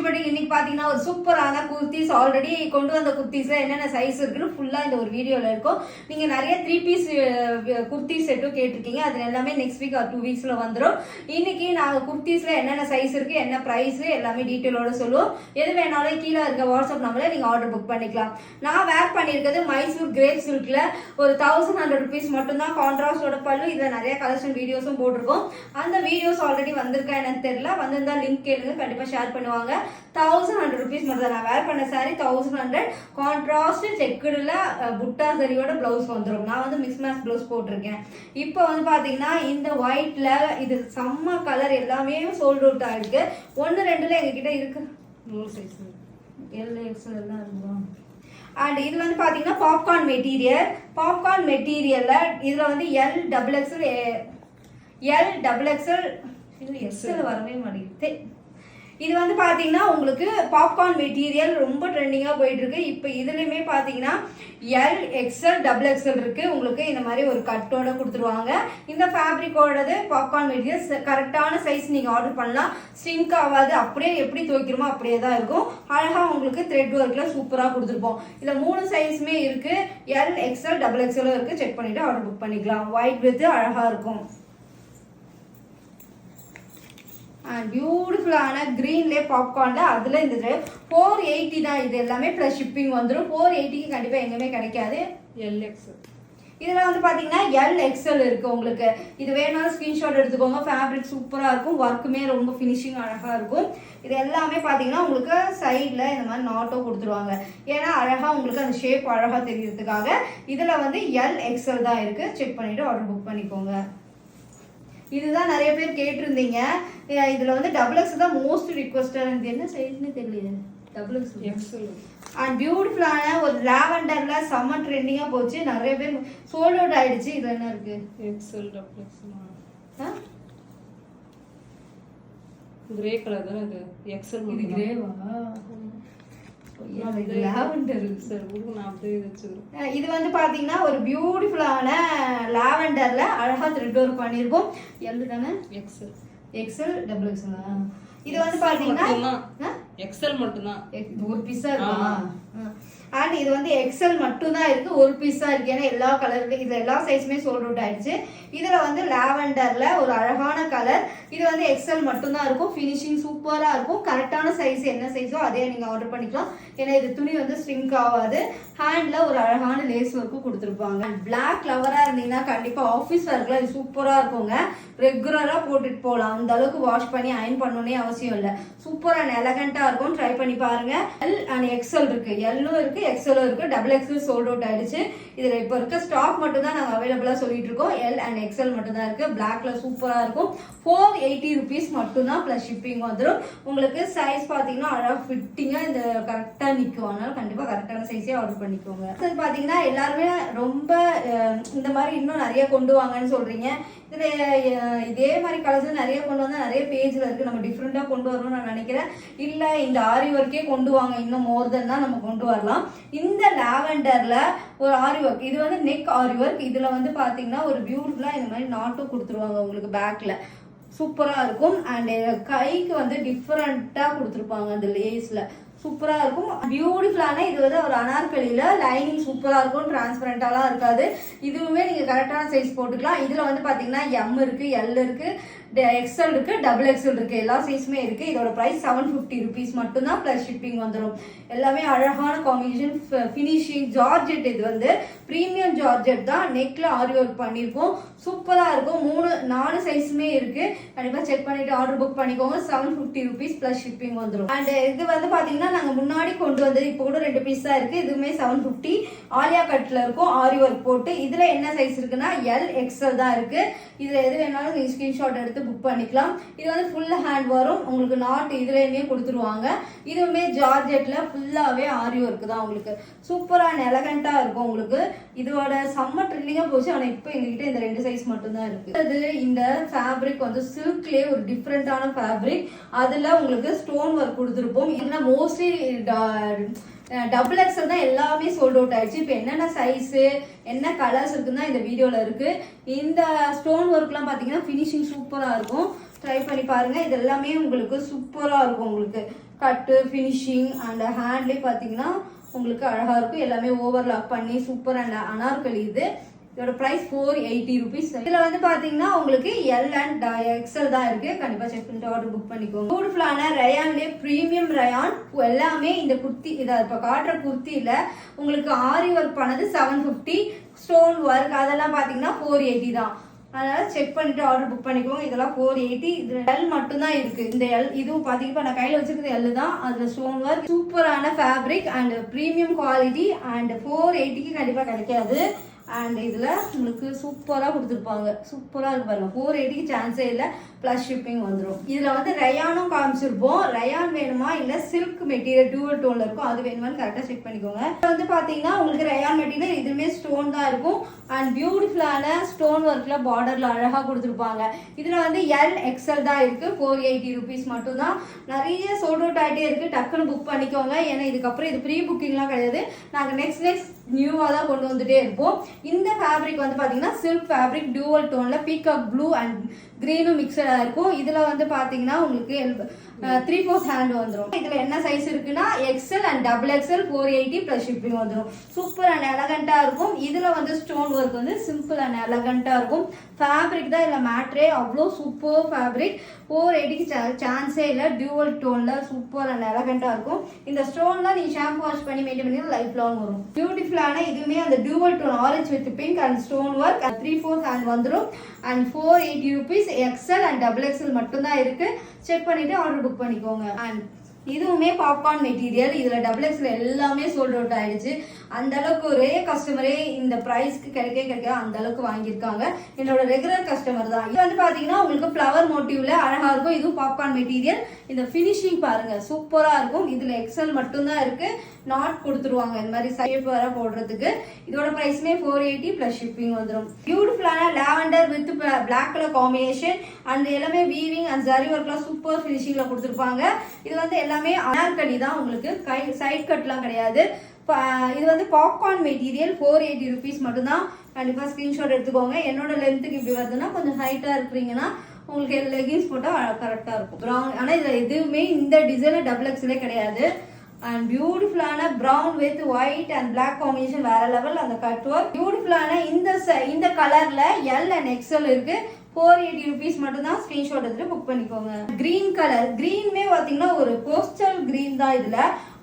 குட்டிப்பட்டி இன்னைக்கு பாத்தீங்கன்னா ஒரு சூப்பரான குர்த்திஸ் ஆல்ரெடி கொண்டு வந்த குர்த்திஸ்ல என்னென்ன சைஸ் இருக்குன்னு ஃபுல்லா இந்த ஒரு வீடியோல இருக்கும். நீங்க நிறைய 3 பீஸ் குர்த்தி செட்டும் கேட்டிருக்கீங்க. அது எல்லாமே நெக்ஸ்ட் வீக் ஆர் 2 வீக்ஸ்ல வந்துடும். இன்னைக்கு நாங்க குர்த்திஸ்ல என்னென்ன சைஸ் இருக்கு, என்ன பிரைஸ் எல்லாமே டீட்டெயிலோட சொல்லுவோம். எது வேணாலும் கீழே இருக்க வாட்ஸ்அப் நம்பர்ல நீங்க ஆர்டர் புக் பண்ணிக்கலாம். நான் வேர் பண்ணியிருக்கிறது மைசூர் கிரேப் சில்க்ல ஒரு 1100 rupees மட்டும் தான். கான்ட்ராஸ்டோட பல்லு. இதுல நிறைய கலெக்ஷன் வீடியோஸும் போட்டிருக்கோம். அந்த வீடியோஸ் ஆல்ரெடி வந்திருக்கா என்னன்னு தெரியல. வந்திருந்தா லிங்க் கேளுங்க, கண்டிப்பா ஷேர் பண்ணுவாங்க. 1100 rupees மட்டும் தான். நான் வேர் பண்ண சாரி 1100. கான்ட்ராஸ்ட் செக்குடுல புட்டா சரியோட பிளவுஸ் வந்துடும். நான் வந்து மிஸ் மேட்ச் பிளவுஸ் போட்டிருக்கேன். இப்போ வந்து பாத்தீங்கன்னா இந்த ஒயிட்ல இது செம்ம கலர் எல்லாமே சோல்ட் அவுட் ஆயிருக்கு. 1-2ல எங்ககிட்ட இருக்கு. சைஸ் LXL எல்லாம் இருக்கும். அண்ட் இது வந்து பாத்தீங்கன்னா பாப்கார்ன் மெட்டீரியல்ல இதுல வந்து LXXL இது எக்ஸ்எல் வரவே மாட்டேங்குது. இது வந்து பாத்தீங்கன்னா உங்களுக்கு பாப்கார்ன் மெட்டீரியல் ரொம்ப ட்ரெண்டிங்கா போயிட்டு இருக்கு. இப்போ இதுலயுமே பாத்தீங்கன்னா LXL XXL இருக்கு. உங்களுக்கு இந்த மாதிரி ஒரு கட்டோட கொடுத்துருவாங்க. இந்த ஃபேப்ரிக்கோடது பாப்கார்ன் மெட்டீரியல் கரெக்டான சைஸ் நீங்க ஆர்டர் பண்ணலாம். ஸ்ட்ரிங்க் ஆகாது. அப்படியே எப்படி துவைக்கிறோமோ அப்படியே தான் இருக்கும். அழகா உங்களுக்கு த்ரெட் ஒர்க்ல சூப்பரா கொடுத்துருப்போம். இதுல 3 சைஸுமே இருக்கு. LXL XXL இருக்கு. செக் பண்ணிட்டு ஆர்டர் புக் பண்ணிக்கலாம். ஒயிட் வித் அழகா இருக்கும். பியூட்டிஃபுல்லான கிரீன்லேயே பாப்கார்ன்ல அதுல இந்த 480 தான். இது எல்லாமே பிளஸ் ஷிப்பிங் வந்துடும். 480க்கு கண்டிப்பா எங்கேயுமே கிடைக்காது. LXL இதுல வந்து பாத்தீங்கன்னா LXL இருக்கு. உங்களுக்கு இது வேணாலும் ஸ்கிரீன்ஷாட் எடுத்துக்கோங்க. ஃபேப்ரிக் சூப்பரா இருக்கும். ஒர்க்குமே ரொம்ப ஃபினிஷிங் அழகா இருக்கும். இது எல்லாமே பாத்தீங்கன்னா உங்களுக்கு சைட்ல இந்த மாதிரி நாட்டோ கொடுத்துருவாங்க. ஏன்னா அழகா உங்களுக்கு அந்த ஷேப் அழகா தெரியறதுக்காக. இதுல வந்து LXL தான் இருக்கு. செக் பண்ணிட்டு ஆர்டர் புக் பண்ணிக்கோங்க. இதுதான் நிறைய பேர் கேட்டிருந்தீங்க. இதுல வந்து XXL தான் மோஸ்ட் ரிக்வெஸ்டட். என்ன சைஸ்னு தெரியல. XXL அண்ட் பியூட்டிஃபுல்லான ஒரு லாவெண்டர்ல செம்ம ட்ரெண்டிங்கா போச்சு. நிறைய பேர் சோல்ட் அவுட் ஆயிடுச்சு. இது என்ன இருக்கு? XL கிரே கலர் தான் இது. XL இது கிரேவா? இது வந்து பாத்தீங்கன்னா ஒரு பியூட்டிஃபுல்லான லாவெண்டர்ல அழகா த்ரெட் ஒர்க் பண்ணிருக்கோம். தானே XL XXL. இது வந்து பாத்தீங்கன்னா XL மட்டும் தான். ஒரு பீஸா இருக்குமா? அண்ட் இது வந்து XL மட்டும் தான் இருக்கு. ஒரு பீஸா இருக்கு. ஏன்னா எல்லா கலருமே இதுல எல்லா சைஸுமே சோல்ட் அவுட் ஆயிடுச்சு. இதுல வந்து லாவெண்டர்ல ஒரு அழகான கலர். இது வந்து XL மட்டும் தான் இருக்கும். ஃபினிஷிங் சூப்பரா இருக்கும். கரெக்டான சைஸ் என்ன சைஸோ அதே நீங்க ஆர்டர் பண்ணிக்கலாம். ஏன்னா இது துணி வந்து ஸ்ட்ரிங்க் ஆகாது. ஹேண்ட்ல ஒரு அழகான லேஸ் ஒர்க்கும் கொடுத்துருப்பாங்க. பிளாக் லவரா இருந்தீங்கன்னா கண்டிப்பா ஆஃபீஸ் ஒர்க்ல இது சூப்பரா இருக்குங்க. ரெகுலரா போட்டுட்டு போகலாம். அந்த அளவுக்கு வாஷ் பண்ணி அயன் பண்ணணும்னே அவசியம் இல்லை. சூப்பர் அண்ட் எலகண்டா இருக்கும். ட்ரை பண்ணி பாருங்க. L and XL இருக்கு. L இருக்கு, XL இருக்கு. XXL சோல்ட் அவுட் ஆயிடுச்சு. இதுல இப்ப இருக்க ஸ்டாக் மட்டும் தான் நாங்க அவைலபிளா சொல்லிட்டு இருக்கோம். L and XL மட்டும் தான் இருக்கு. பிளாக்ல சூப்பரா இருக்கும். 480 rupees மட்டும் தான் பிளஸ் ஷிப்பிங் வந்துடும். உங்களுக்கு சைஸ் பாத்தீங்கன்னா அழகா ஃபிட்டிங்கா இந்த கரெக்டா நிக்கும். அதனால கண்டிப்பா கரெக்டான சைஸே ஆர்டர் பண்ணிக்கோங்க. பாத்தீங்கன்னா எல்லாருமே ரொம்ப இந்த மாதிரி இன்னும் நிறைய கொண்டு வாங்கன்னு சொல்றீங்க. இதுல இதே மாதிரி கலர்ஸ் நிறைய கொண்டு வந்தா நிறைய பேஜ்ல இருக்கு. நம்ம டிஃப்ரெண்டா கொண்டு வரணும்னு நான் நினைக்கிறேன். இல்ல இந்த ஆரி ஒர்க்கே கொண்டு வாங்க, இன்னும் மோர் தென் தான் நம்ம கொண்டு வரலாம். இந்த லாவெண்டர்ல ஒரு ஆரி ஒர்க். இது வந்து நெக் ஆரி ஒர்க். இதுல வந்து பாத்தீங்கன்னா ஒரு பியூட்டிஃபுல்லா இந்த மாதிரி நாட்டும் கொடுத்துருவாங்க உங்களுக்கு பேக்ல. சூப்பரா இருக்கும். அண்ட் கைக்கு வந்து டிஃப்ரெண்டா கொடுத்துருப்பாங்க அந்த லேஸ்ல. சூப்பரா இருக்கும். பியூட்டிஃபுல்லான இது வந்து ஒரு அனார்கலியில லைனிங் சூப்பரா இருக்கும். டிரான்ஸ்பரண்டாலாம் இருக்காது. இதுவுமே நீங்க கரெக்டான சைஸ் போட்டுக்கலாம். இதுல வந்து பாத்தீங்கன்னா M இருக்கு, L இருக்கு, XL இருக்கு, XXL இருக்கு. எல்லா சைஸுமே இருக்கு. இதோட பிரைஸ் 750 rupees மட்டும் தான். பிளஸ் ஷிப்பிங் வந்துடும். எல்லாமே அழகான காம்பினேஷன். Finishing georgette. இது வந்து பிரீமியம் ஜார்ஜெட் தான். நெக்ல ஆரி ஒர்க் பண்ணிருக்கோம். சூப்பரா இருக்கும். 4 சைஸுமே இருக்கு. கண்டிப்பா செக் பண்ணிட்டு ஆர்டர் புக் பண்ணிக்கோங்க. 750 rupees பிளஸ் ஷிப்பிங் வந்துடும். அண்ட் இது வந்து பாத்தீங்கன்னா நாங்க முன்னாடி கொண்டு வந்தது இப்போ கூட 2 பீஸ் தான் இருக்கு. இதுவுமே 750. ஆலியா கட்ல இருக்கும் ஆரி ஒர்க் போட்டு. இதுல என்ன சைஸ் இருக்குன்னா LXL தான் இருக்கு. இதுல எது வேணாலும் நீங்க ஸ்கிரீன்ஷாட் எடுத்து புக் பண்ணிக்கலாம். இது வந்து ஃபுல் ஹேண்ட் வரும். உங்களுக்கு நாட் இதுலயுமே கொடுத்துருவாங்க. இதுவுமே ஜார்ஜெட்ல ஃபுல்லாவே ஆரி ஒர்க் தான். உங்களுக்கு சூப்பரா அண்ட் எலகண்டா இருக்கும். உங்களுக்கு இதோட செம்ம ட்ரெண்டிங்கா போச்சு. ஆனா இப்போ எங்ககிட்ட இந்த 2 சைஸ் மட்டும் தான் இருக்கு. அது இந்த ஃபேப்ரிக் வந்து சில்க்லயே ஒரு டிஃப்ரெண்டான ஃபேப்ரிக். அதுல உங்களுக்கு ஸ்டோன் ஒர்க் கொடுத்துருப்போம். இதுனா மோஸ்ட்லி XXL தான் எல்லாமே சோல்ட் அவுட் ஆயிடுச்சு. இப்போ என்னென்ன சைஸ் என்ன கலர்ஸ் இருக்குன்னா இந்த வீடியோல இருக்கு. இந்த ஸ்டோன் ஒர்க்லாம் பாத்தீங்கன்னா ஃபினிஷிங் சூப்பரா இருக்கும். ட்ரை பண்ணி பாருங்க. இது எல்லாமே உங்களுக்கு சூப்பரா இருக்கும். உங்களுக்கு கட்டு ஃபினிஷிங் அண்ட் ஹேண்ட்லேயே பார்த்தீங்கன்னா உங்களுக்கு அழகாக இருக்கும். எல்லாமே ஓவர்லாக் பண்ணி சூப்பர் அண்ட் அனார்கலி. இதோட ப்ரைஸ் 480 rupees. இதில் வந்து பார்த்தீங்கன்னா உங்களுக்கு எல் அண்ட் எக்ஸல் தான் இருக்குது. கண்டிப்பாக செக் பண்ணிட்டு ஆர்டர் புக் பண்ணிக்கோங்க. பியூட்டிஃபுல்லான ரயான்லேயே ப்ரீமியம் ரயான் எல்லாமே இந்த குர்த்தி இதை இப்போ காட்டுற குர்த்தியில் உங்களுக்கு ஆரி ஒர்க் பண்ணது 750, ஸ்டோன் ஒர்க் அதெல்லாம் பார்த்தீங்கன்னா 480 தான். அதனால செக் பண்ணிட்டு ஆர்டர் புக் பண்ணிக்கோங்க. இதெல்லாம் 480. இது எல் மட்டும்தான் இருக்கு. இந்த எல் இதுவும் பார்த்தீங்கன்னா நான் கையில் வச்சிருக்கிறது எல் தான். அதில் ஸ்டோன் ஒர்க் சூப்பரான fabric and premium quality and 480க்கு கண்டிப்பாக கிடைக்காது. அண்ட் இதில் உங்களுக்கு சூப்பராக கொடுத்துருப்பாங்க. சூப்பராக இருக்கு பாருங்க. 480க்கு சான்ஸே இல்லை. ப்ளஸ் ஷிப்பிங் வந்துடும். இதில் வந்து ரயானும் காமிச்சிருப்போம். ரயான் வேணுமா இல்லை சில்க் மெட்டீரியல் டூவல் டோனில் இருக்கும் அது வேணுமான்னு கரெக்டாக செக் பண்ணிக்கோங்க. வந்து பார்த்தீங்கன்னா உங்களுக்கு ரயான் மெட்டீரியல் இதுவுமே ஸ்டோன் தான் இருக்கும். அண்ட் பியூட்டிஃபுல்லான ஸ்டோன் ஒர்க்கில் பார்டரில் அழகாக கொடுத்துருப்பாங்க. இதில் வந்து எல் எக்ஸல் தான் இருக்குது. 480 rupees மட்டும்தான். நிறைய சோல்ட் அவுட் ஆகிட்டே இருக்குது. டக்குன்னு புக் பண்ணிக்கோங்க. ஏன்னா இதுக்கப்புறம் இது ப்ரீ புக்கிங்லாம் கிடையாது. நாங்கள் நெக்ஸ்ட் நியூவாக தான் கொண்டு வந்துட்டே இருப்போம். இந்த ஃபேப்ரிக் வந்து பார்த்தீங்கன்னா சில்க் ஃபேப்ரிக் டூவல் டோனில் பீகாக் ப்ளூ அண்ட் கிரீனும் மிக்சடாக இருக்கும். இதில் வந்து பார்த்தீங்கன்னா உங்களுக்கு 3/4 ஹேண்ட் வந்துடும். இதில் என்ன சைஸ் இருக்குன்னா XL and double XL 480 plus shipping வந்துடும். சூப்பர் அண்ட் எலகண்ட்டாக இருக்கும். இதில் வந்து ஸ்டோன் ஒர்க் வந்து சிம்பிள் அண்ட் எலகண்ட்டாக இருக்கும். ஃபேப்ரிக் தான் இல்லை மேட்ரே அவ்வளோ சூப்பர் ஃபேப்ரிக். 480க்கு சான்ஸே இல்லை. டியூவல் டோனில் சூப்பர் அண்ட் எலகண்ட்டாக இருக்கும். இந்த ஸ்டோன்லாம் நீங்கள் ஷாம்பு வாஷ் பண்ணி மெயின்டைன் பண்ணி லைஃப் லாங் வரும். பியூட்டிஃபுல்லான இதுவுமே அந்த dual tone orange with pink and stone work 3/4 hand வந்துடும். And 480 rupees. XL and double XL மட்டும்தான் இருக்கு. செக் பண்ணிட்டு ஆர்டர் புக் பண்ணிக்கோங்க. அண்ட் இதுவுமே பாப்கார்ன் மெட்டீரியல். இதில் டபுள் எக்ஸில் எல்லாமே சோல்ட் அவுட் ஆயிடுச்சு. அந்த அளவுக்கு ஒரே கஸ்டமரே இந்த ப்ரைஸ்க்கு கிடைக்க அந்த அளவுக்கு வாங்கியிருக்காங்க. என்னோட ரெகுலர் கஸ்டமர் தான். இது வந்து பார்த்தீங்கன்னா உங்களுக்கு ஃப்ளவர் மோட்டிவ்ல அழகாக இருக்கும். இதுவும் பாப்கார்ன் மெட்டீரியல். இந்த ஃபினிஷிங் பாருங்க சூப்பராக இருக்கும். இதில் எக்ஸல் மட்டும்தான் இருக்கு. நாட் கொடுத்துருவாங்க இந்த மாதிரி சைட் வர போடுறதுக்கு. இதோட ப்ரைஸ்மே 480 ப்ளஸ் ஷிப்பிங் வந்துடும். பியூட்டிஃபுல்லான lavender with black colour combination and எல்லாமே வீவிங் அண்ட் ஜரி ஒர்க்லாம் சூப்பர் ஃபினிஷிங்ல கொடுத்துருப்பாங்க. இது வந்து எல்லாமே அனார்கலி தான். உங்களுக்கு சைட் கட்லாம் கிடையாது. இது வந்து பாப்கார்ன் மெட்டீரியல் 480 rupees மட்டும்தான். கண்டிப்பாக ஸ்க்ரீன்ஷாட் எடுத்துக்கோங்க. என்னோட லென்த்துக்கு இப்படி வருதுன்னா கொஞ்சம் ஹைட்டாக இருக்கிறீங்கன்னா உங்களுக்கு லெகின்ஸ் போட்டால் கரெக்டாக இருக்கும். ப்ரௌன் ஆனால் இதில் எதுவுமே இந்த டிசைனில் டபுள் எக்ஸ்லே கிடையாது. அண்ட் பியூட்டிஃபுல்லான brown with white and black combination வேற லெவல். அந்த கட் ஒர்க் பியூட்டிஃபுல்லான இந்த கலர்ல எல் அண்ட் எக்ஸல் இருக்கு. 480 rupees மட்டும்தான். ஸ்கிரீன்ஷாட் எடுத்து புக் பண்ணிக்கோங்க. கிரீன் கலர் கிரீன்மே பார்த்தீங்கன்னா ஒரு கோஸ்டல் கிரீன் தான். இதுல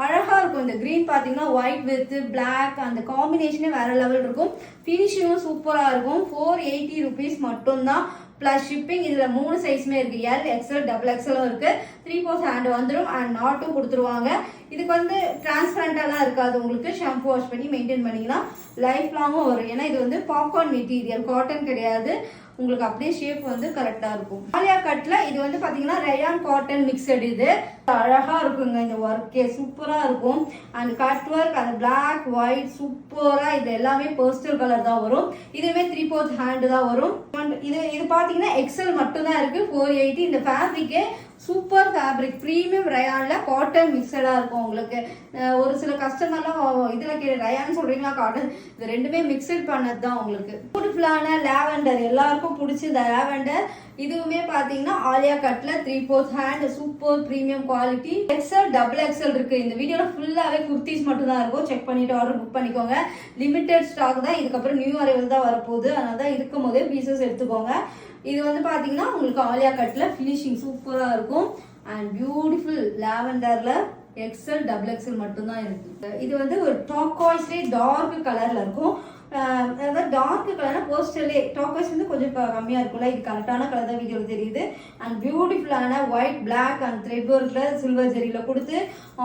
அழகா இருக்கும். இந்த கிரீன் பார்த்தீங்கன்னா ஒயிட் வித் பிளாக் அந்த காம்பினேஷனே வேற லெவல் இருக்கும். ஃபினிஷிங்கும் சூப்பரா இருக்கும். 480 rupees மட்டும்தான் ப்ளஸ் ஷிப்பிங். இதில் 3 சைஸுமே இருக்குது. எல் எக்ஸல் டபுள் எக்ஸலும் இருக்குது. 3/4 ஹேண்ட் வந்துடும் அண்ட் நாட்டும் கொடுத்துருவாங்க. இதுக்கு வந்து டிரான்ஸ்பரண்டாலாம் இருக்காது. உங்களுக்கு ஷாம்பு வாஷ் பண்ணி மெயின்டைன் பண்ணிங்கன்னா லைஃப் லாங்கும் வரும். ஏன்னா இது வந்து பாப்கார்ன் மெட்டீரியல், காட்டன் கிடையாது. உங்களுக்கு அப்படியே ஷேப் வந்து கரெக்டாக இருக்கும். ஆலியா கட்டில் இது வந்து பார்த்தீங்கன்னா ரயான் காட்டன் மிக்சட். இது அழகாக இருக்குங்க. இந்த ஒர்க்கே சூப்பராக இருக்கும். அண்ட் கட் ஒர்க் அந்த பிளாக் ஒயிட் சூப்பராக. இது எல்லாமே பேஸ்டல் கலர் தான் வரும். இதுவுமே 3/4 ஹேண்டு தான் வரும். இது பார்த்தீங்கன்னா எக்ஸல் மட்டும்தான் இருக்குது. 480. இந்த ஃபேப்ரிக்கே சூப்பர் ஃபேப்ரிக் ப்ரீமியம் ரயான்ல காட்டன் மிக்சடாக இருக்கும். உங்களுக்கு ஒரு சில கஸ்டமர்லாம் இதில் ரயான் சொல்கிறீங்களா காட்டன், இது ரெண்டுமே மிக்சட் பண்ணது தான். உங்களுக்கு பியூட்டிஃபுல்லான லாவெண்டர் எல்லாருக்கும் பிடிச்சி இந்த லாவெண்டர். இதுவுமே பார்த்தீங்கன்னா ஆலியா கட்டில் 3/4 hand super premium quality. XL double XL இருக்குது. இந்த வீடியோவில் ஃபுல்லாகவே குர்த்திஸ் மட்டும் தான் இருக்கும். செக் பண்ணிவிட்டு ஆர்டர் புக் பண்ணிக்கோங்க. லிமிடெட் ஸ்டாக் தான். இதுக்கப்புறம் நியூ அரைவல் தான் வரப்போகுது. அதனால தான் இருக்கும் போதே பீசஸ் எடுத்துக்கோங்க. இது வந்து பார்த்தீங்கன்னா உங்களுக்கு ஆலியா கட்டில் ஃபினிஷிங் சூப்பராக இருக்கும். அண்ட் பியூட்டிஃபுல் லாவெண்டரில் எக்ஸல் டபுள் எக்ஸல் மட்டும்தான் இருக்குது. இது வந்து ஒரு டார்காய்ஸ்லே டார்க் கலரில் இருக்கும். அதாவது டார்க் கலர்னா போஸ்டர்லே டார்காய்ஸ் வந்து கொஞ்சம் கம்மியாக இருக்கும்ல. இது கரெக்டான கலர் தான் வீடியோவில் தெரியுது. அண்ட் பியூட்டிஃபுல்லான ஒயிட் பிளாக் அண்ட் த்ரெட் ஒர்க்கில் சில்வர் ஜெரியில் கொடுத்து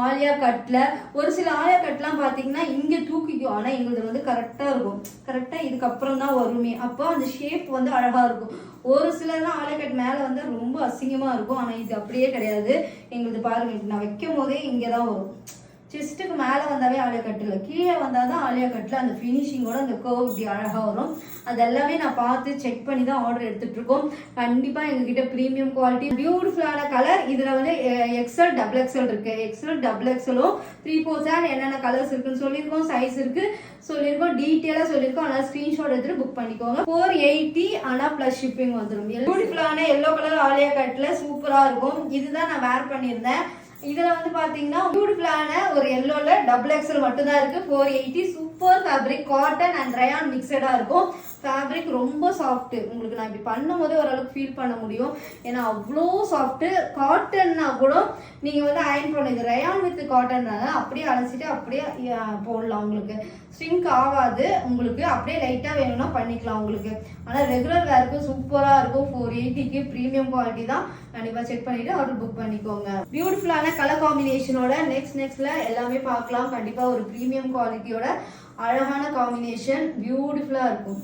ஆலியா கட்டில். ஒரு சில ஆலியா கட்லாம் பார்த்தீங்கன்னா இங்கே தூக்கிக்கும். ஆனால் எங்களுக்கு வந்து கரெக்டாக இருக்கும். கரெக்டாக இதுக்கப்புறம் தான் வருமே. அப்போ அந்த ஷேப் வந்து அழகாக இருக்கும். ஒரு சிலர்லாம் ஆலியா கட் மேலே வந்து ரொம்ப அசிங்கமாக இருக்கும். ஆனால் இது அப்படியே கிடையாது. எங்களுக்கு பாருங்கள், நான் வைக்கும் போதே இங்கே தான் வரும். செஸ்ட்டுக்கு மேலே வந்தாவே ஆலியா கட்டில், கீழே வந்தால் தான் ஆலியா கட்டில் அந்த ஃபினிஷிங்கோட அந்த கர்வ் இப்படி அழகாக வரும். அது எல்லாமே நான் பார்த்து செக் பண்ணி தான் ஆர்டர் எடுத்துகிட்ருக்கோம். கண்டிப்பாக எங்ககிட்ட ப்ரீமியம் குவாலிட்டி பியூட்டிஃபுல்லான கலர். இதில் வந்து எக்ஸல் டபுள் எக்ஸல் இருக்குது. எக்ஸல் டபுள் எக்ஸலும் 3/4 ஹேண்ட் என்னென்ன கலர்ஸ் இருக்குன்னு சொல்லியிருக்கோம். சைஸ் இருக்குது சொல்லியிருக்கோம். டீட்டெயிலாக சொல்லியிருக்கோம். ஆனால் ஸ்க்ரீன்ஷாட் எடுத்துகிட்டு புக் பண்ணிக்கோங்க. 480 ஆனால் ப்ளஸ் ஷிப்பிங் வந்துடும். பியூட்டிஃபுல்லான எல்லோ கலர் ஆலியா கட்டில் சூப்பராக இருக்கும். இதுதான் நான் வேர் பண்ணியிருந்தேன். இதுல வந்து பாத்தீங்கன்னா பியூட்டிஃபுல்லான ஒரு எல்லோல டபுள் எக்ஸல் மட்டும் தான் இருக்கு. 480 super fabric, cotton and rayon மிக்சடா இருக்கும். ஃபேப்ரிக் ரொம்ப சாஃப்ட். உங்களுக்கு நான் இப்படி பண்ணும்போது ஓரளவுக்கு ஃபீல் பண்ண முடியும். ஏன்னா அவ்வளோ சாஃப்ட். காட்டன்னா கூட நீங்க வந்து அயன் பண்ண, இது ரயான் வித் காட்டன்னால அப்படியே அழைச்சிட்டு அப்படியே போடலாம். உங்களுக்கு ஸ்ட்ரிங்க் ஆகாது. உங்களுக்கு அப்படியே லைட்டா வேணும்னா பண்ணிக்கலாம் உங்களுக்கு. ஆனால் ரெகுலர் வேருக்கு சூப்பரா இருக்கும். 480க்கு ப்ரீமியம் குவாலிட்டி தான். கண்டிப்பா செக் பண்ணிட்டு ஆர்டர் புக் பண்ணிக்கோங்க. பியூட்டிஃபுல்லான கலர் காம்பினேஷனோட நெக்ஸ்ட்ல எல்லாமே பார்க்கலாம். கண்டிப்பா ஒரு ப்ரீமியம் குவாலிட்டியோட அழகான காம்பினேஷன் பியூட்டிஃபுல்லா இருக்கும்.